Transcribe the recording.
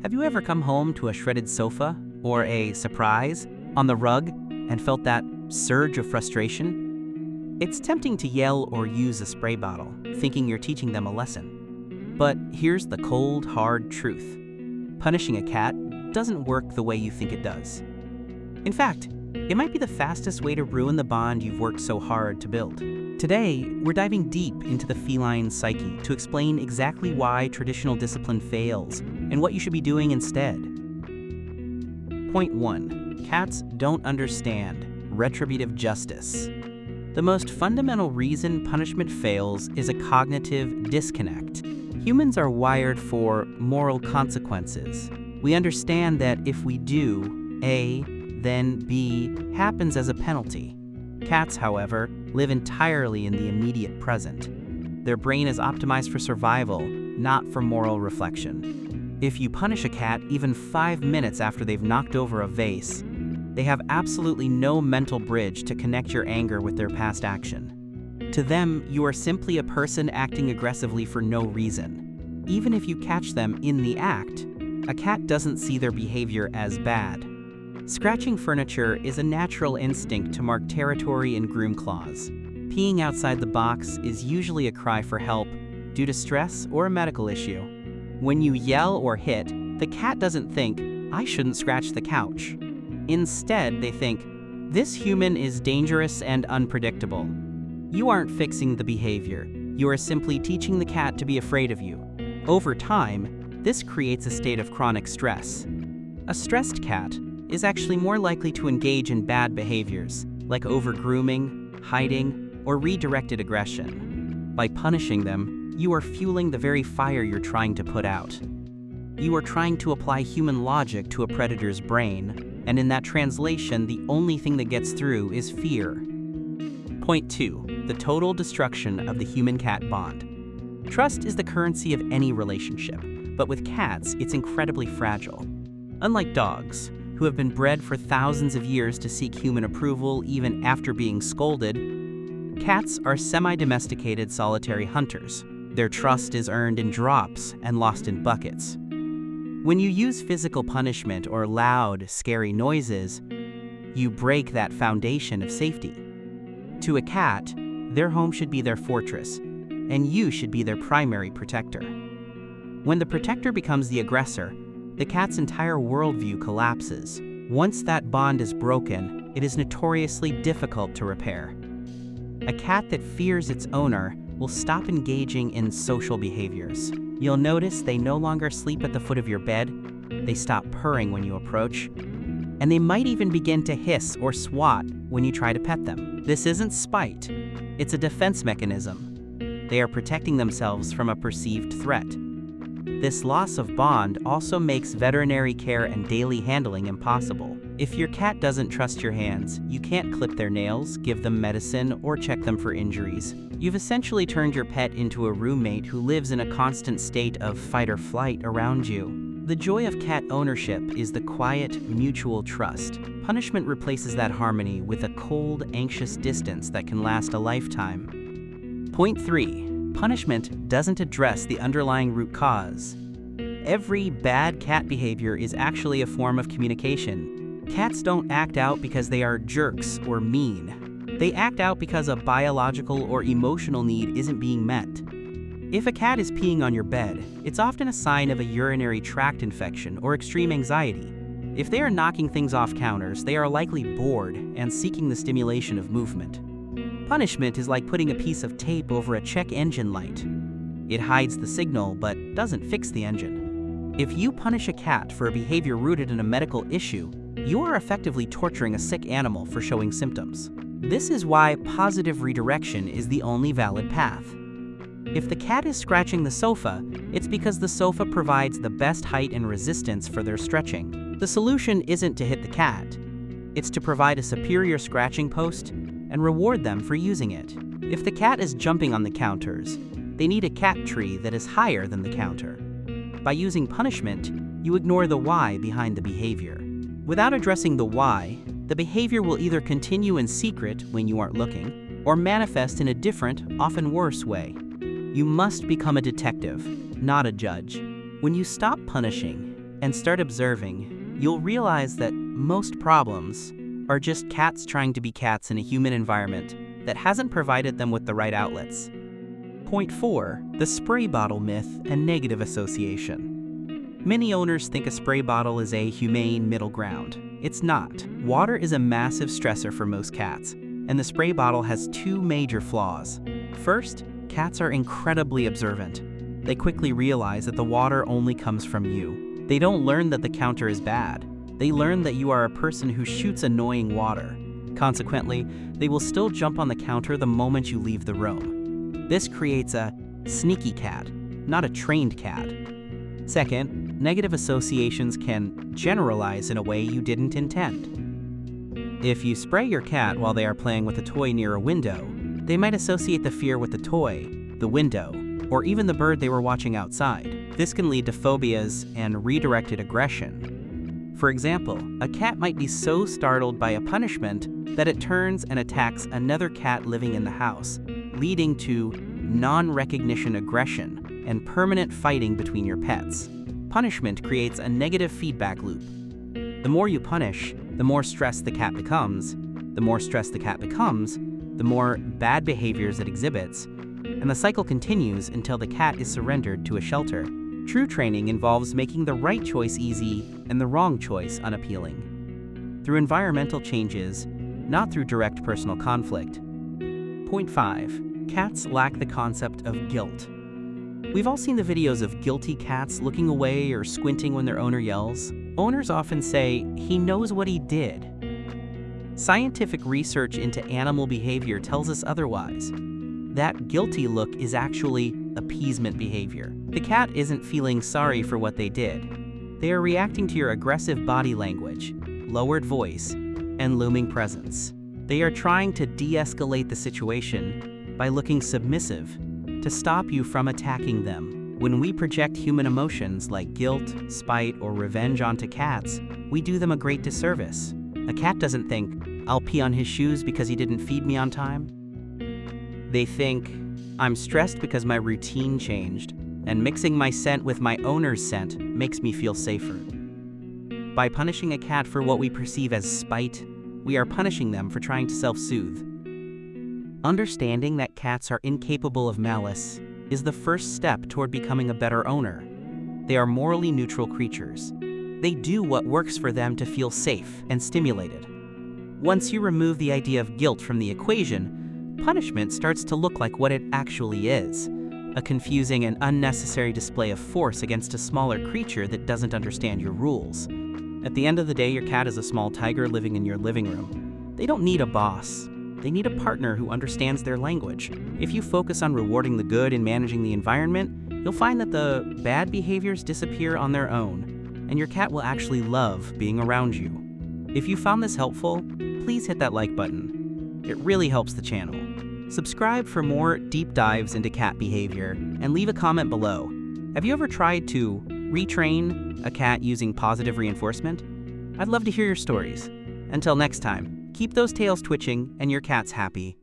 Have you ever come home to a shredded sofa or a surprise on the rug and felt that surge of frustration? It's tempting to yell or use a spray bottle, thinking you're teaching them a lesson. But here's the cold, hard truth. Punishing a cat doesn't work the way you think it does. In fact, it might be the fastest way to ruin the bond you've worked so hard to build. Today, we're diving deep into the feline psyche to explain exactly why traditional discipline fails and what you should be doing instead. Point 1. Cats don't understand retributive justice. The most fundamental reason punishment fails is a cognitive disconnect. Humans are wired for moral consequences. We understand that if we do A, then B happens as a penalty. Cats, however, live entirely in the immediate present. Their brain is optimized for survival, not for moral reflection. If you punish a cat even 5 minutes after they've knocked over a vase, they have absolutely no mental bridge to connect your anger with their past action. To them, you are simply a person acting aggressively for no reason. Even if you catch them in the act, a cat doesn't see their behavior as bad. Scratching furniture is a natural instinct to mark territory and groom claws. Peeing outside the box is usually a cry for help due to stress or a medical issue. When you yell or hit, the cat doesn't think, "I shouldn't scratch the couch." Instead, they think, "This human is dangerous and unpredictable." You aren't fixing the behavior. You are simply teaching the cat to be afraid of you. Over time, this creates a state of chronic stress. A stressed cat is actually more likely to engage in bad behaviors, like over-grooming, hiding, or redirected aggression. By punishing them, you are fueling the very fire you're trying to put out. You are trying to apply human logic to a predator's brain, and in that translation, the only thing that gets through is fear. Point 2. The total destruction of the human-cat bond. Trust is the currency of any relationship, but with cats, it's incredibly fragile. Unlike dogs, who have been bred for thousands of years to seek human approval even after being scolded, cats are semi-domesticated solitary hunters. Their trust is earned in drops and lost in buckets. When you use physical punishment or loud, scary noises, you break that foundation of safety. To a cat, their home should be their fortress, and you should be their primary protector. When the protector becomes the aggressor, the cat's entire worldview collapses. Once that bond is broken, it is notoriously difficult to repair. A cat that fears its owner will stop engaging in social behaviors. You'll notice they no longer sleep at the foot of your bed, they stop purring when you approach, and they might even begin to hiss or swat when you try to pet them. This isn't spite, it's a defense mechanism. They are protecting themselves from a perceived threat. This loss of bond also makes veterinary care and daily handling impossible. If your cat doesn't trust your hands, you can't clip their nails, give them medicine, or check them for injuries. You've essentially turned your pet into a roommate who lives in a constant state of fight or flight around you. The joy of cat ownership is the quiet, mutual trust. Punishment replaces that harmony with a cold, anxious distance that can last a lifetime. Point 3. Punishment doesn't address the underlying root cause. Every bad cat behavior is actually a form of communication. Cats don't act out because they are jerks or mean. They act out because a biological or emotional need isn't being met. If a cat is peeing on your bed, it's often a sign of a urinary tract infection or extreme anxiety. If they are knocking things off counters, they are likely bored and seeking the stimulation of movement. Punishment is like putting a piece of tape over a check engine light. It hides the signal, but doesn't fix the engine. If you punish a cat for a behavior rooted in a medical issue, you are effectively torturing a sick animal for showing symptoms. This is why positive redirection is the only valid path. If the cat is scratching the sofa, it's because the sofa provides the best height and resistance for their stretching. The solution isn't to hit the cat. It's to provide a superior scratching post and reward them for using it. If the cat is jumping on the counters, they need a cat tree that is higher than the counter. By using punishment, you ignore the why behind the behavior. Without addressing the why, the behavior will either continue in secret when you aren't looking, or manifest in a different, often worse way. You must become a detective, not a judge. When you stop punishing and start observing, you'll realize that most problems are just cats trying to be cats in a human environment that hasn't provided them with the right outlets. Point 4. The spray bottle myth and negative association. Many owners think a spray bottle is a humane middle ground. It's not. Water is a massive stressor for most cats, and the spray bottle has two major flaws. First, cats are incredibly observant. They quickly realize that the water only comes from you. They don't learn that the counter is bad. They learn that you are a person who shoots annoying water. Consequently, they will still jump on the counter the moment you leave the room. This creates a sneaky cat, not a trained cat. Second, negative associations can generalize in a way you didn't intend. If you spray your cat while they are playing with a toy near a window, they might associate the fear with the toy, the window, or even the bird they were watching outside. This can lead to phobias and redirected aggression. For example, a cat might be so startled by a punishment that it turns and attacks another cat living in the house, leading to non-recognition aggression and permanent fighting between your pets. Punishment creates a negative feedback loop. The more you punish, the more stressed the cat becomes. The more stressed the cat becomes, the more bad behaviors it exhibits, and the cycle continues until the cat is surrendered to a shelter. True training involves making the right choice easy and the wrong choice unappealing. Through environmental changes, not through direct personal conflict. Point 5. Cats lack the concept of guilt. We've all seen the videos of guilty cats looking away or squinting when their owner yells. Owners often say, "He knows what he did." Scientific research into animal behavior tells us otherwise. That guilty look is actually appeasement behavior. The cat isn't feeling sorry for what they did. They are reacting to your aggressive body language, lowered voice, and looming presence. They are trying to de-escalate the situation by looking submissive to stop you from attacking them. When we project human emotions like guilt, spite, or revenge onto cats, we do them a great disservice. A cat doesn't think, "I'll pee on his shoes because he didn't feed me on time." They think, "I'm stressed because my routine changed, and mixing my scent with my owner's scent makes me feel safer." By punishing a cat for what we perceive as spite, we are punishing them for trying to self-soothe. Understanding that cats are incapable of malice is the first step toward becoming a better owner. They are morally neutral creatures. They do what works for them to feel safe and stimulated. Once you remove the idea of guilt from the equation, punishment starts to look like what it actually is, a confusing and unnecessary display of force against a smaller creature that doesn't understand your rules. At the end of the day, your cat is a small tiger living in your living room. They don't need a boss. They need a partner who understands their language. If you focus on rewarding the good and managing the environment, you'll find that the bad behaviors disappear on their own, and your cat will actually love being around you. If you found this helpful, please hit that like button. It really helps the channel. Subscribe for more deep dives into cat behavior, and leave a comment below. Have you ever tried to retrain a cat using positive reinforcement? I'd love to hear your stories. Until next time, keep those tails twitching and your cats happy.